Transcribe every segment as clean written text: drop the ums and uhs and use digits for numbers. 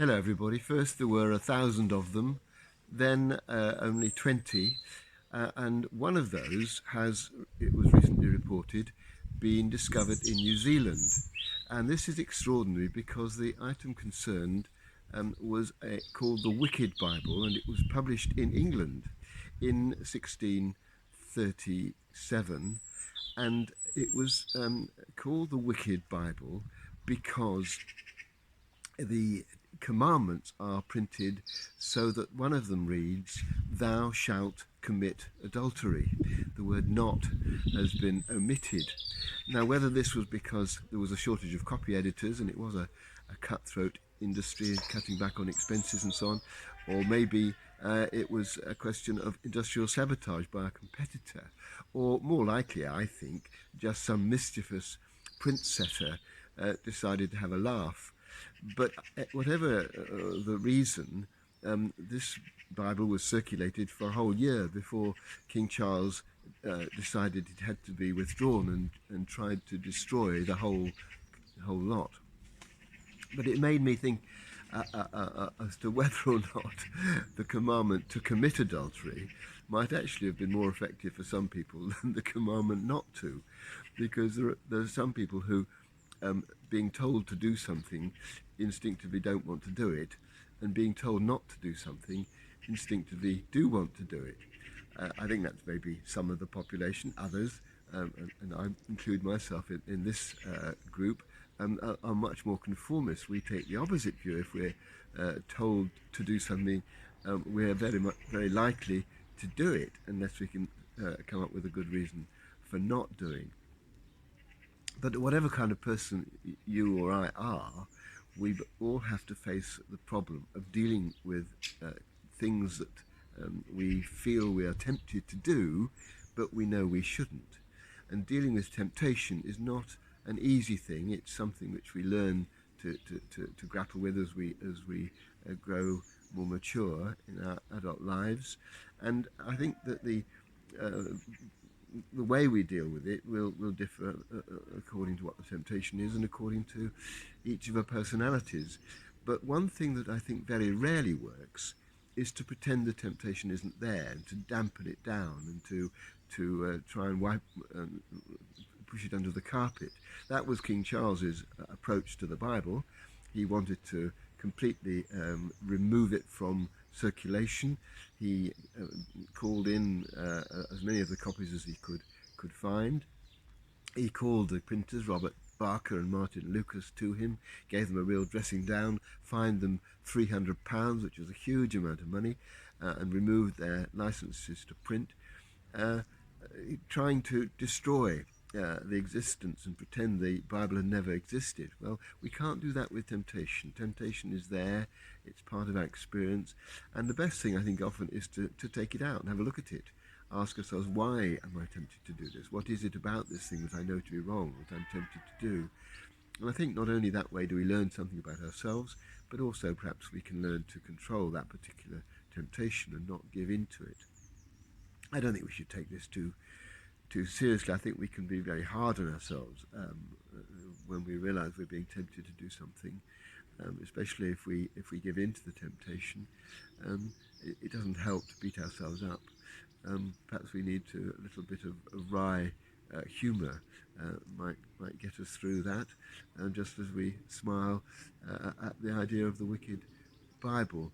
Hello, everybody. First, there were 1,000 of them, then only 20, and one of those has, it was recently reported, been discovered in New Zealand. And this is extraordinary because the item concerned was called the Wicked Bible, and it was published in England in 1637. And it was called the Wicked Bible because the commandments are printed so that one of them reads, "Thou shalt commit adultery." The word "not" has been omitted. Now, whether this was because there was a shortage of copy editors and it was a cutthroat industry cutting back on expenses and so on, or maybe it was a question of industrial sabotage by a competitor, or more likely, I think, just some mischievous print setter decided to have a laugh. But whatever the reason, this Bible was circulated for a whole year before King Charles decided it had to be withdrawn and tried to destroy the whole lot. But it made me think as to whether or not the commandment to commit adultery might actually have been more effective for some people than the commandment not to, because there are some people who, being told to do something, instinctively don't want to do it, and being told not to do something, instinctively do want to do it. I think that's maybe some of the population. Others, and I include myself in this group, are much more conformist. We take the opposite view. If we're told to do something, we're very likely to do it unless we can come up with a good reason for not doing. But whatever kind of person you or I are, we all have to face the problem of dealing with things that we feel we are tempted to do, but we know we shouldn't. And dealing with temptation is not an easy thing. It's something which we learn to grapple with as we grow more mature in our adult lives. And I think that the way we deal with it will differ according to what the temptation is and according to each of our personalities. But one thing that I think very rarely works is to pretend the temptation isn't there and to dampen it down and to try and push it under the carpet. That was King Charles's approach to the Bible. He wanted to completely remove it from circulation. He called in as many of the copies as he could find. He called the printers, Robert Barker and Martin Lucas, to him, gave them a real dressing down, fined them £300, which was a huge amount of money, and removed their licenses to print, trying to destroy the existence and pretend the Bible had never existed. Well, we can't do that with temptation. Temptation is there, it's part of our experience, and the best thing I think often is to take it out and have a look at it. Ask ourselves, why am I tempted to do this? What is it about this thing that I know to be wrong, that I'm tempted to do? And I think not only that way do we learn something about ourselves, but also perhaps we can learn to control that particular temptation and not give in to it. I don't think we should take this too seriously. I think we can be very hard on ourselves when we realise we're being tempted to do something, especially if we give in to the temptation. It doesn't help to beat ourselves up. Perhaps we need a little bit of wry humour might get us through that, just as we smile at the idea of the Wicked Bible.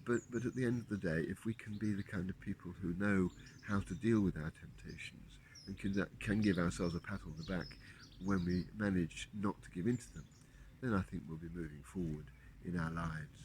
But at the end of the day, if we can be the kind of people who know how to deal with our temptations and can give ourselves a pat on the back when we manage not to give in to them, then I think we'll be moving forward in our lives.